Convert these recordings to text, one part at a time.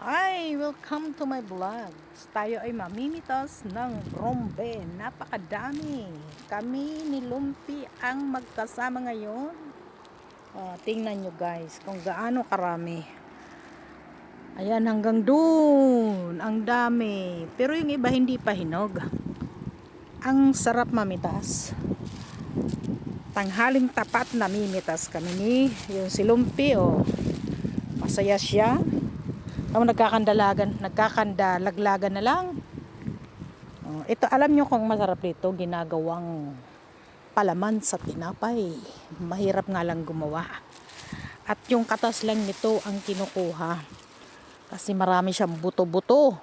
Hi! Welcome to my vlog. Tayo ay mamimitas ng rombe. Napakadami. Kami ni Lumpi ang magkasama ngayon. Tingnan nyo guys kung gaano karami. Ayan hanggang dun. Ang dami. Pero yung iba hindi pa hinog. Ang sarap mamitas. Tanghaling tapat namimitas kami ni yung si Lumpi. Masaya siya. Nagkakandalaglagan na lang. Ito, alam nyo kung masarap dito, ginagawang palaman sa tinapay. Mahirap nga lang gumawa. At yung katas lang nito ang kinukuha. Kasi marami siyang buto-buto.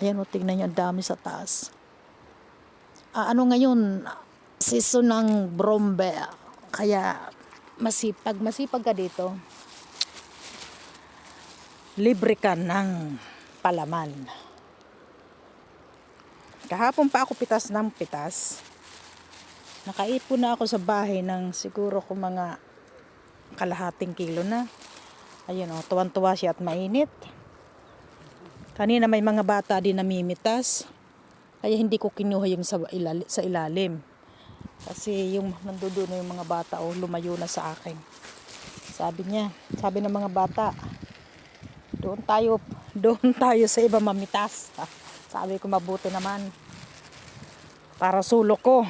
Ayan o, tingnan nyo, ang dami sa taas. Ano ngayon, season ng brombe. Kaya masipag ka dito, libre ka ng palaman. Kahapon pa ako pitas ng pitas. Nakaipon na ako sa bahay ng siguro kung mga kalahating kilo na. Ayun o, tuwan-tuwa siya at mainit. Kanina may mga bata din namimitas. Kaya hindi ko kinuha yung sa ilalim. Kasi yung nandoon na yung mga bata lumayo na sa akin. Sabi ng mga bata, doon tayo sa iba mamitas. Sabi ko mabuti naman. Para sulo ko.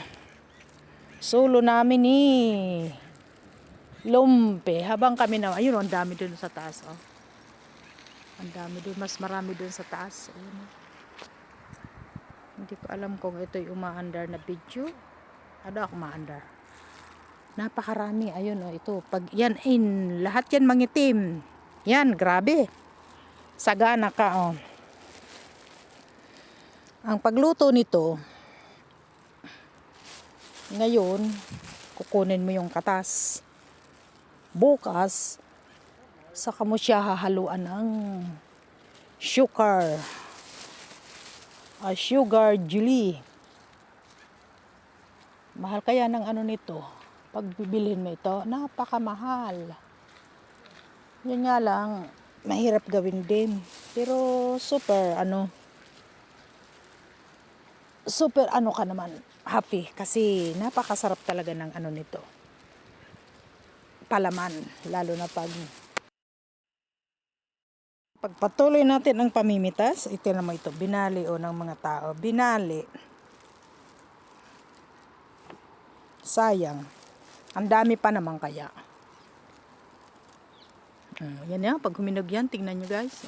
Sulo namin ni Lumpi. Habang kami na, ayun, ang dami dun sa taas. Ang dami dun, mas marami dun sa taas. Ayun. Hindi ko alam kung ito'y umaandar na video. Ano ako umaandar? Napakarami. Ayun ito. Pag yan lahat yan mangitim. Yan, grabe. Sagana ka Ang pagluto nito, ngayon, kukunin mo yung katas. Bukas, saka mo siya hahaluan ng sugar. Sugar jelly. Mahal kaya ng nito. Pag bibilhin mo ito, napakamahal. Yun nga lang, mahirap gawin din. Pero super ka naman, happy kasi napakasarap talaga ng nito, palaman, lalo na pagpatuloy natin ang pamimitas. Ito naman ito, binali ng mga tao, sayang, ang dami pa naman kaya. Yan yan, pag huminog yan, tingnan nyo guys.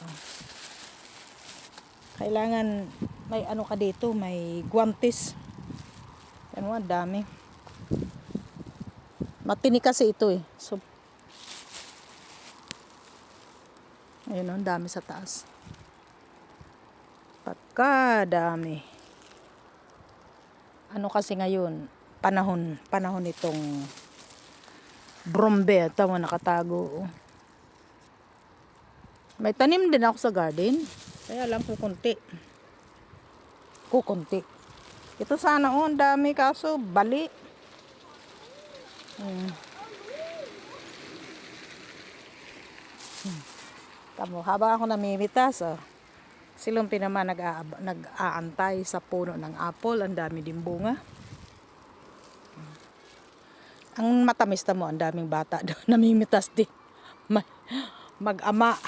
Kailangan may ka dito, may guantes. Ano, ang dami. Matinik kasi ito So, ayun ang dami sa taas. Pagkadami. Kasi ngayon, panahon itong brombe. Tama, nakatago. May tanim din ako sa garden. Kaya lang kukunti. Ito sana ang dami kaso bali. Tamo, habang ako namimitas, si Lumpi naman nag-aantay sa puno ng apple. Ang dami din bunga. Ang matamis mo, ang daming bata doon namimitas din. Mag-ama.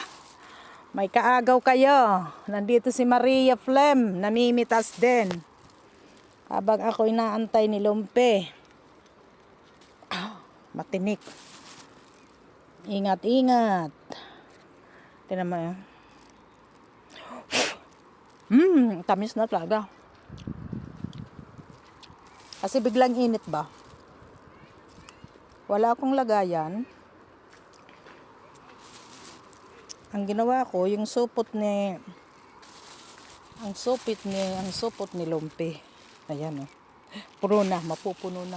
May kaagaw kayo. Nandito si Maria Flem, namimitas din. Habang ako inaantay ni Lumpi. Matinik. Ingat. Tingnan mo yan. Tamis na talaga. Kasi biglang init ba? Wala akong lagayan. Ang ginawa ko, yung supot ni Lumpi. Ayan puno na, mapupuno na.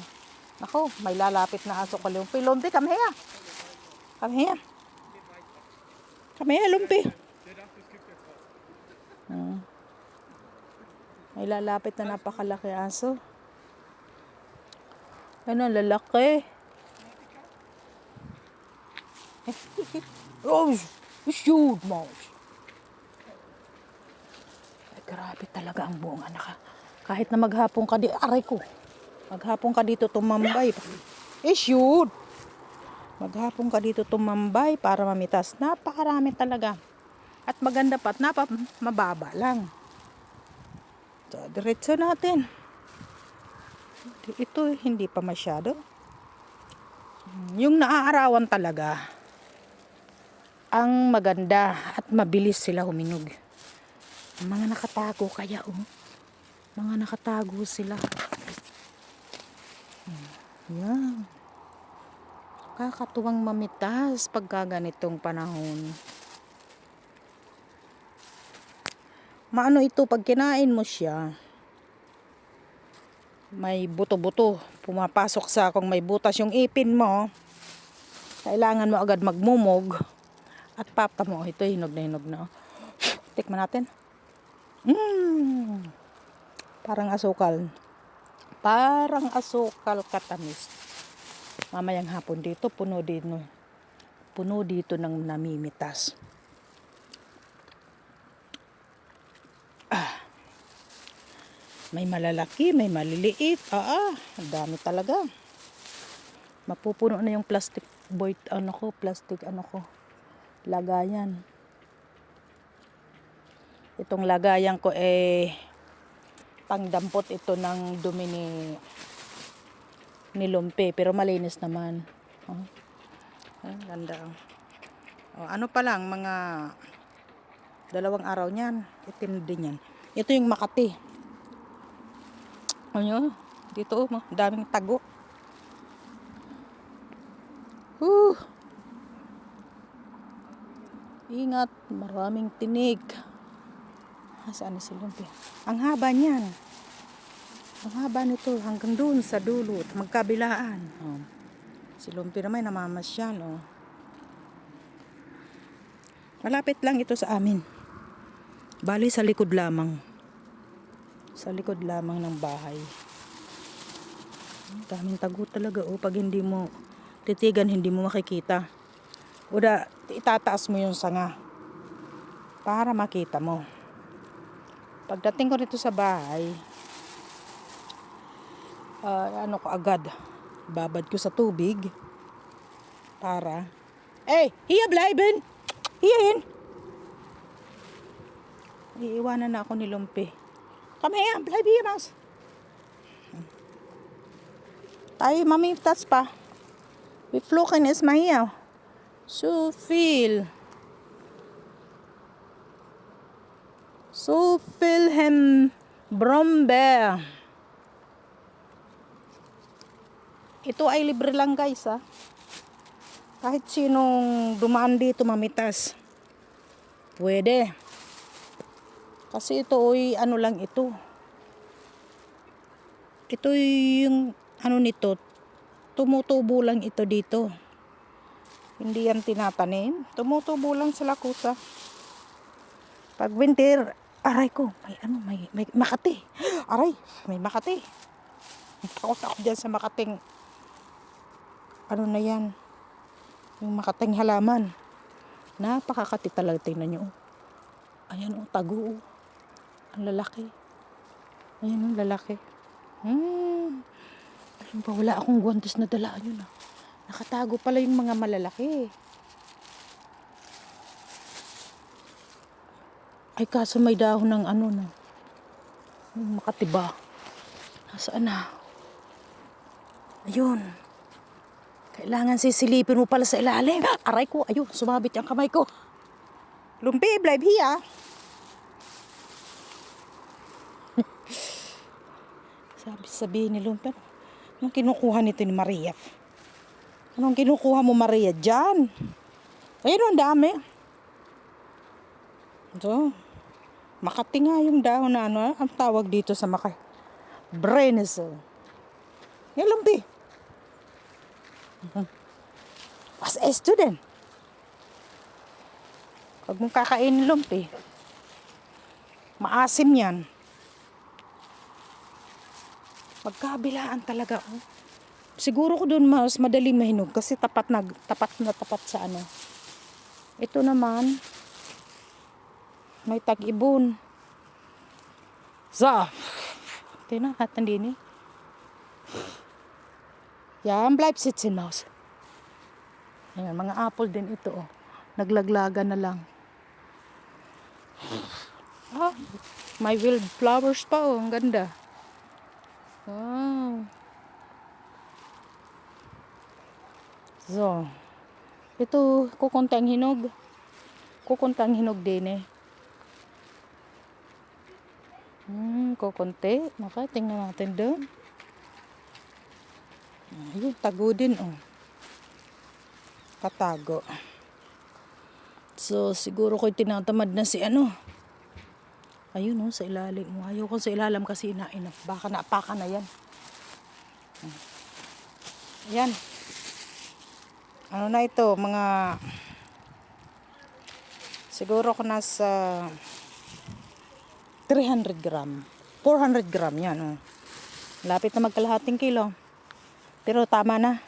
Nako, may lalapit na aso ka Lumpi. Lumpi, come here. Come here, Lumpi. May lalapit na napakalaki aso. Ano, lalaki. Oh, shoot, mouse. Grabe talaga ang buong anak. Kahit na maghapon ka di, aray ko. Maghapon ka dito tumambay. Shoot! Maghapon ka dito tumambay para mamitas. Napakarami talaga. At maganda pa at mababa lang. So, diretso natin. Ito hindi pa masyado. Yung naaarawan talaga ang maganda at mabilis sila huminog. Mga nakatago kaya mga nakatago sila. Yan. Kakatuwang mamitas pagka ganitong panahon. Maano ito pag kinain mo siya, may buto-buto pumapasok sa kung may butas yung ipin mo, kailangan mo agad magmumog at papa mo. Ito hinog na. Tikman natin. Parang asukal katamis. Mamayang hapon dito puno dito ng namimitas. May malalaki, may maliliit. Ang dami talaga. Mapupuno na yung plastic lagayan. Itong lagayan ko pangdampot ito ng dumi ni Lumpi, pero malinis naman. Ganda. Ano pa lang, mga 2 araw niyan, itim din yan. Ito yung Makati. Dito daming tago. Ingat, maraming tinig. Saan na si Lumpi? Ang haba niyan. Ang haba nito hanggang doon sa dulo, magkabilaan. Si Lumpi naman namamasyal. Malapit lang ito sa amin. Bali sa likod lamang. Sa likod lamang ng bahay. Daming tago talaga. Pag hindi mo titigan, hindi mo makikita. Itataas mo yung sanga para makita mo. Pagdating ko dito sa bahay, agad babad ko sa tubig para hiya bleiben hiyahin. Iiwanan na ako ni Lumpi. Come here, bleib hier mas. Tayo mamitas pa. We floken is maar hier. Zoveel brombeer. Ito ay libre lang guys Kahit sinong dumaan dito mamitas, pwede. Kasi ito ay lang ito. Ito yung nito, tumutubo lang ito dito. Hindi yan tinatanim. Tumutubo lang sa lakusa. Pag winter, aray ko, may Makati. Aray, may Makati. Takot ako dyan sa Makating, na yan. Yung Makating halaman. Napakakati talaga, tingnan nyo. Ayan tago. Ang lalaki. Ayan lalaki. Ayun pa, wala akong guwantes na dala. Ayun nakatago pala yung mga malalaki. Ay kaso may dahon ng yung makatiba. Nasaan na? Ayun. Kailangan sisilipin mo pala sa ilalim. Aray ko, ayun, sumabit yung kamay ko. Lumpi, bleib hier. Sabi ni Lumpi, anong kinukuha nito ni Maria? Anong kinukuha mo, Maria, dyan? Ayun, ang dami. So, Makati nga yung dahon na ang tawag dito sa Brennesel. Yan, Lumpi. As a student. Huwag mong kakainin, Lumpi. Maasim yan. Magkabilaan talaga. Siguro ko doon mas madali mahinog kasi tapat sa Ito naman may tag-ibon. So, tingnan natin din eh. Yan, bleib sitzen, Maus. Ayan, mga apple din ito, oh. Naglaglaga na lang. Ah, may wild flowers pa, oh. Ang ganda. Wow. So, ito, kukuntang hinog. Kukuntang hinog din eh. Kukunti. Maka, tingnan natin doon. Ayun, tago din, oh. Katago. So, siguro ko'y tinatamad na si ano. Ayun, oh, sa ilalim. Ayaw ko sa ilalim kasi inainap. Baka naapaka na yan. Ayan. Ano na ito, mga... Siguro ko nasa 300 gram. 400 gram yan, oh. Lapit na magkalahating kilo. Pero tama na.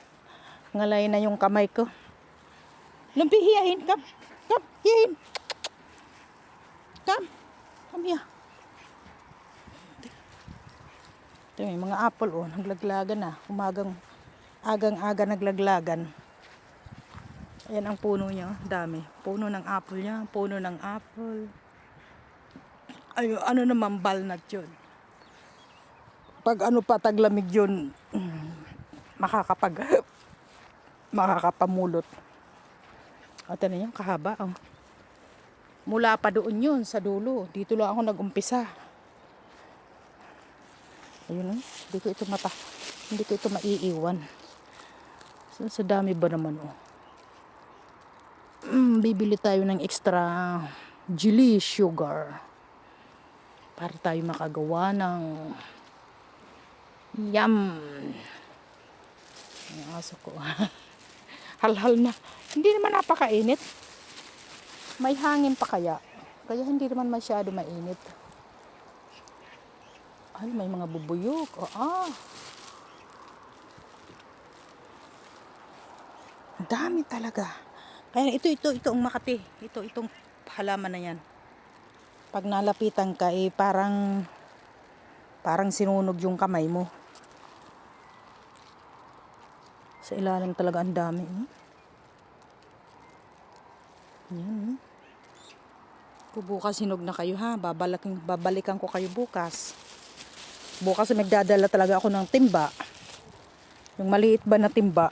Ngalay na yung kamay ko. Lumpi, hiyahin. Come. Come, hiyahin. Come. Come here. Ito may mga apple, oh. Naglaglagan na. Agang-aga naglaglagan. Ayan ang puno niya. Dami. Puno ng apple niya. Puno ng apple. Ay, ano naman balnat yun. Pag ano pa taglamig yun, makakapamulot. At ano yan, kahaba. Oh. Mula pa doon yun, sa dulo. Dito lang ako nag-umpisa. Ayun, oh. Hindi ko ito maiiwan. Sa dami ba naman, oh. Bibili tayo ng extra jelly sugar. Para tayo makagawa ng yum. Ang aso ko. Halhal na. Hindi naman napakainit. May hangin pa kaya. Kaya hindi naman masyado mainit. Ay, may mga bubuyog. Ang dami talaga. Kaya ito ang Makati. Itong halaman na yan. Pag nalapitan ka, eh, parang sinunog yung kamay mo. Sa ilalim talaga ang dami. Yan. Bukas hinog na kayo, ha. Babalikan ko kayo bukas. Bukas magdadala talaga ako ng timba. Yung maliit ba na timba.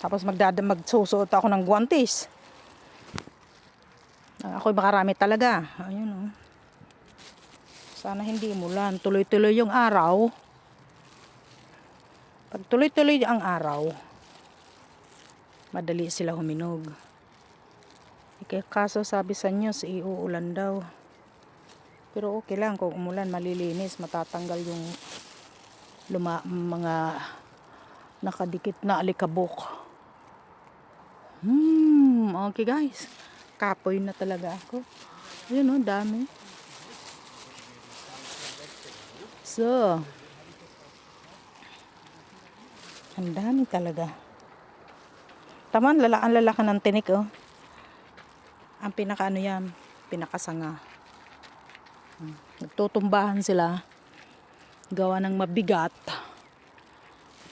Tapos magsusuot ako ng guwantes. Ako'y makarami talaga. Ayun, oh. Sana hindi mulan. Tuloy-tuloy yung araw. Pag tuloy-tuloy ang araw, madali sila huminog. Kaso sabi sa news, uulan daw. Pero okay lang kung umulan, malilinis, matatanggal yung mga nakadikit na alikabok. Okay guys. Kapoy na talaga ako. Ayun, oh, dami. So, ang dami talaga. Taman, ang lalaki ng tinik, oh. Ang pinakaano yan, pinakasanga. Nagtutumbahan sila. Gawa ng mabigat.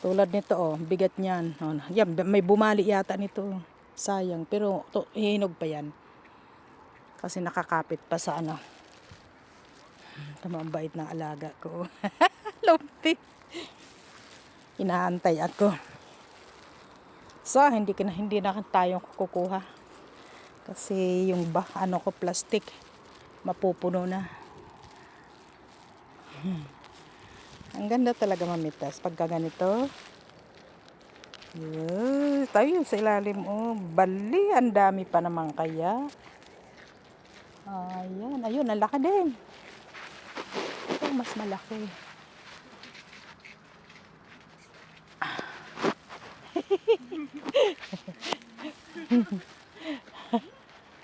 Tulad nito, oh, bigat niyan. Oh, yan, may bumali yata nito. Sayang, pero hinog pa yan. Kasi nakakapit pa sa ano. Tama, ang bait na alaga ko. Lumpi. Inaantay ako. So, hindi na tayo kukuha. Kasi yung plastic, mapupuno na. Ang ganda talaga mamitas. Pagka ganito, tayo sa ilalim, oh. Bali, ang dami pa naman kaya. Ayun, ang laki din. Ito, mas malaki.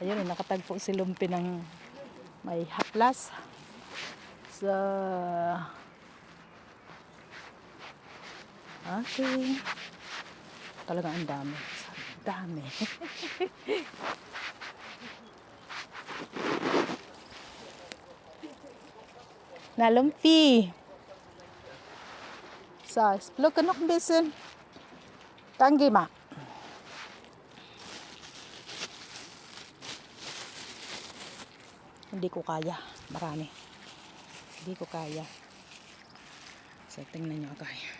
Ayun, nakatagpo si Lumpi ng may haplas. So, okay. Talaga ang dami. Ang dami. Nalumpi. Så, plukker nok bissen. Tanggi ma. Hindi ko kaya. Marami. Hindi ko kaya. So, tingnan nyo kaya.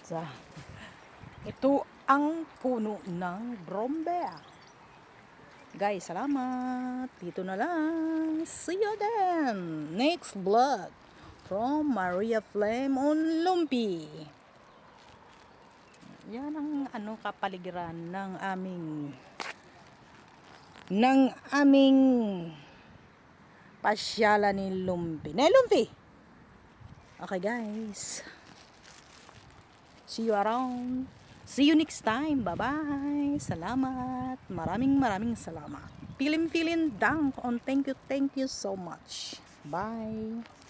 So, ito ang puno ng brombe. Guys, salamat. Dito na lang. See you again. Next vlog from Maria Flame on Lumpi. Yan ang kapaligiran ng aming pasyalan ni Lumpi. Na Lumpi. Okay guys. See you around. See you next time. Bye-bye. Salamat. Maraming salamat. Pilin dang on. Thank you so much. Bye.